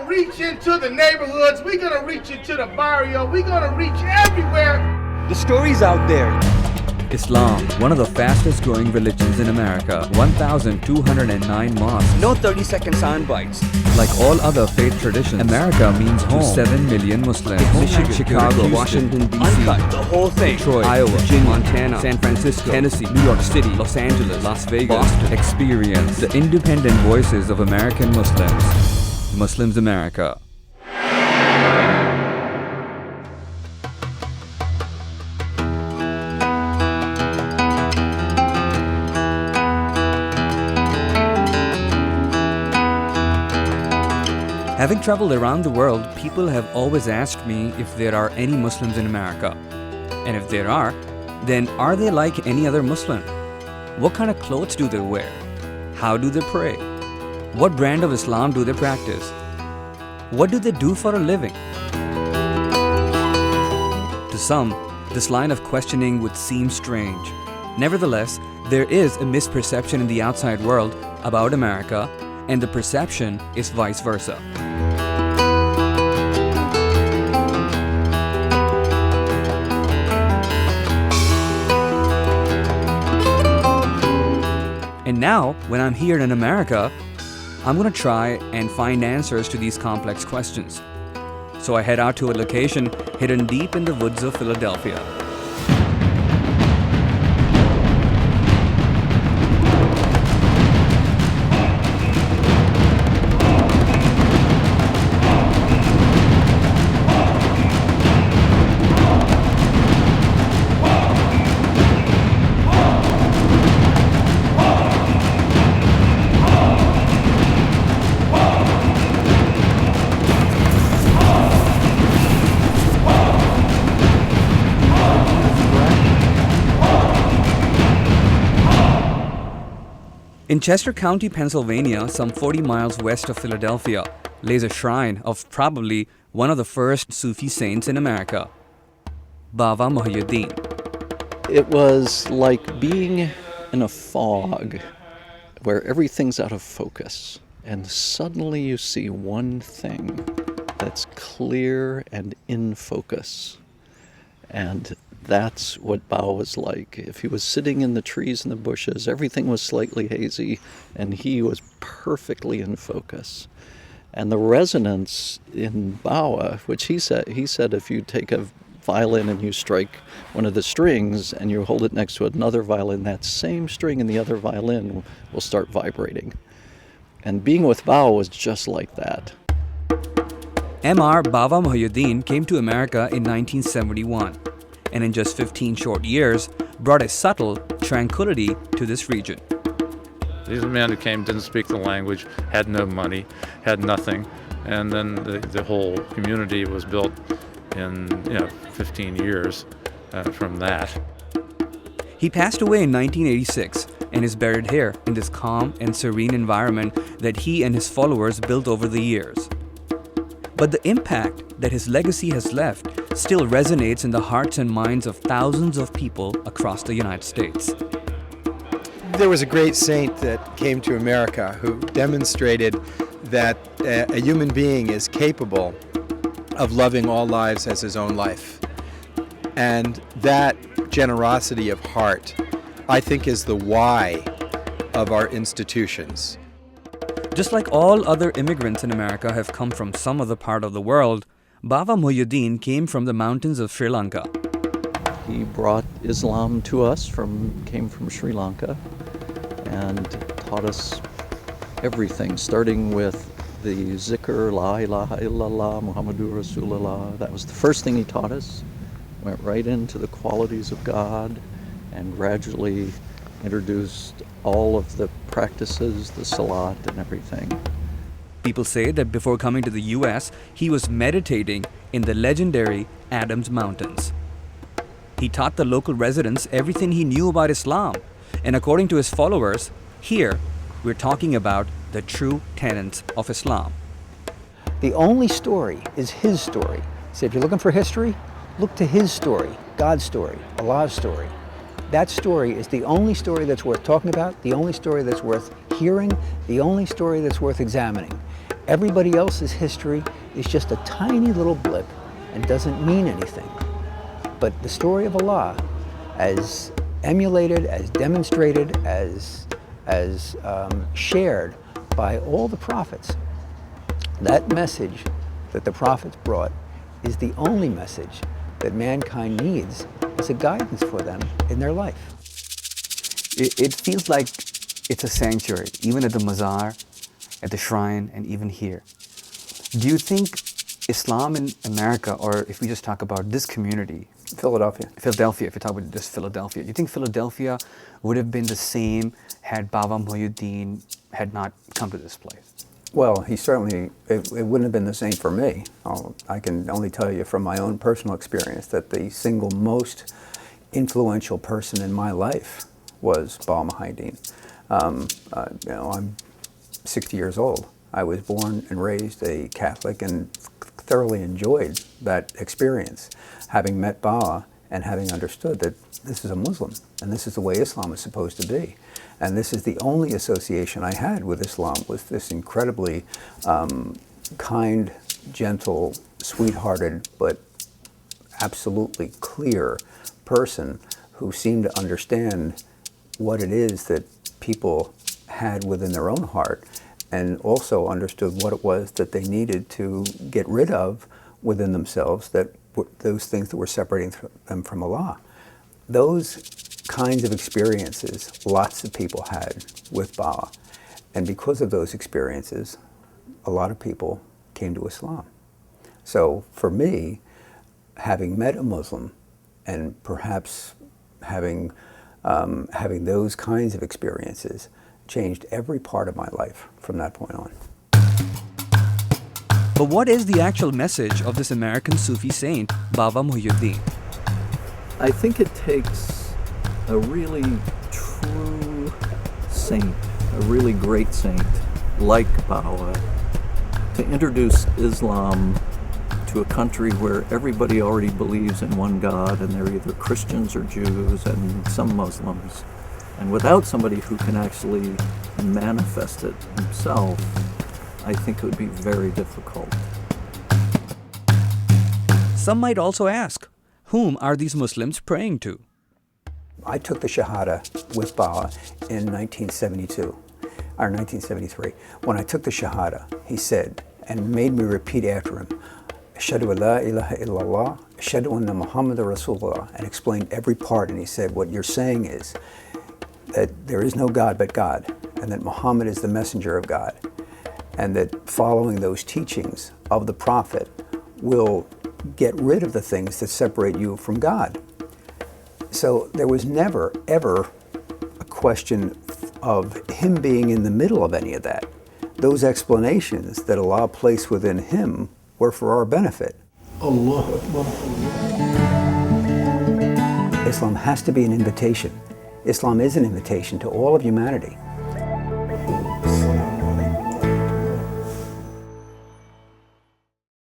gonna reach into the neighborhoods, we're gonna reach into the barrio, we're gonna reach everywhere. The story's out there. Islam, one of the fastest growing religions in America, 1,209 mosques. No 30-second sound bites. Like all other faith traditions, America means home to 7 million Muslims. Michigan, Chicago, Houston, Washington, D.C., uncut, the whole thing. Detroit, Iowa, Virginia, Montana, San Francisco, Tennessee, New York City, Los Angeles, Las Vegas, Boston. Experience the independent voices of American Muslims. Muslims America. Having traveled around the world, people have always asked me if there are any Muslims in America. And if there are, then are they like any other Muslim? What kind of clothes do they wear? How do they pray? What brand of Islam do they practice? What do they do for a living? To some, this line of questioning would seem strange. Nevertheless, there is a misperception in the outside world about America, and the perception is vice versa. And now, when I'm here in America, I'm gonna try and find answers to these complex questions. So I head out to a location hidden deep in the woods of Philadelphia. In Chester County, Pennsylvania, some 40 miles west of Philadelphia, lays a shrine of probably one of the first Sufi saints in America, Baba Muhyiddin. It was like being in a fog where everything's out of focus, and suddenly you see one thing that's clear and in focus. And that's what Bao was like. If he was sitting in the trees and the bushes, everything was slightly hazy, and he was perfectly in focus. And the resonance in Bao, which he said if you take a violin and you strike one of the strings and you hold it next to another violin, that same string in the other violin will start vibrating. And being with Bao was just like that. M.R. Baba Muhyiddin came to America in 1971. And in just 15 short years, brought a subtle tranquility to this region. These men who came didn't speak the language, had no money, had nothing, and then the whole community was built in 15 years from that. He passed away in 1986 and is buried here in this calm and serene environment that he and his followers built over the years. But the impact that his legacy has left still resonates in the hearts and minds of thousands of people across the United States. There was a great saint that came to America who demonstrated that a human being is capable of loving all lives as his own life. And that generosity of heart, I think, is the why of our institutions. Just like all other immigrants in America have come from some other part of the world, Baba Muhyiddin came from the mountains of Sri Lanka. He brought Islam to us, came from Sri Lanka, and taught us everything, starting with the zikr, La ilaha illallah, Muhammadur Rasulullah. That was the first thing he taught us. Went right into the qualities of God and gradually introduced all of the practices, the salat and everything. People say that before coming to the US, he was meditating in the legendary Adams Mountains. He taught the local residents everything he knew about Islam, and according to his followers, here we're talking about the true tenets of Islam. The only story is his story. So if you're looking for history, look to his story, God's story, Allah's story. That story is the only story that's worth talking about, the only story that's worth hearing, the only story that's worth examining. Everybody else's history is just a tiny little blip and doesn't mean anything. But the story of Allah, as emulated, as demonstrated, as shared by all the prophets, that message that the prophets brought is the only message that mankind needs as a guidance for them in their life. It feels like it's a sanctuary, even at the mazar, at the shrine, and even here. Do you think Islam in America, or if we just talk about this community, Philadelphia. Philadelphia, if you talk about just Philadelphia, do you think Philadelphia would have been the same had Baba Muhyiddin had not come to this place? Well, he certainly, it wouldn't have been the same for me. I can only tell you from my own personal experience that the single most influential person in my life was Baba Muhyiddin. I'm 60 years old. I was born and raised a Catholic and thoroughly enjoyed that experience, having met Baba and having understood that this is a Muslim and this is the way Islam is supposed to be. And this is the only association I had with Islam, was this incredibly kind, gentle, sweethearted, but absolutely clear person who seemed to understand what it is that people had within their own heart, and also understood what it was that they needed to get rid of within themselves, that those things that were separating them from Allah. Those kinds of experiences lots of people had with Baba. And because of those experiences, a lot of people came to Islam. So for me, having met a Muslim and perhaps having those kinds of experiences changed every part of my life from that point on. But what is the actual message of this American Sufi saint, Baba Muhyiddin? I think it takes a really true saint, a really great saint like Baba, to introduce Islam to a country where everybody already believes in one God, and they're either Christians or Jews and some Muslims. And without somebody who can actually manifest it himself, I think it would be very difficult. Some might also ask, whom are these Muslims praying to? I took the Shahada with Baba in 1972, or 1973. When I took the Shahada, he said, and made me repeat after him, Ashhadu an la ilaha illallah, Ashhadu anna Muhammadan Rasulullah, and explained every part. And he said, what you're saying is that there is no God but God, and that Muhammad is the messenger of God, and that following those teachings of the Prophet will get rid of the things that separate you from God. So there was never, ever a question of him being in the middle of any of that. Those explanations that Allah placed within him were for our benefit. Allah Akbar. Islam has to be an invitation. Islam is an invitation to all of humanity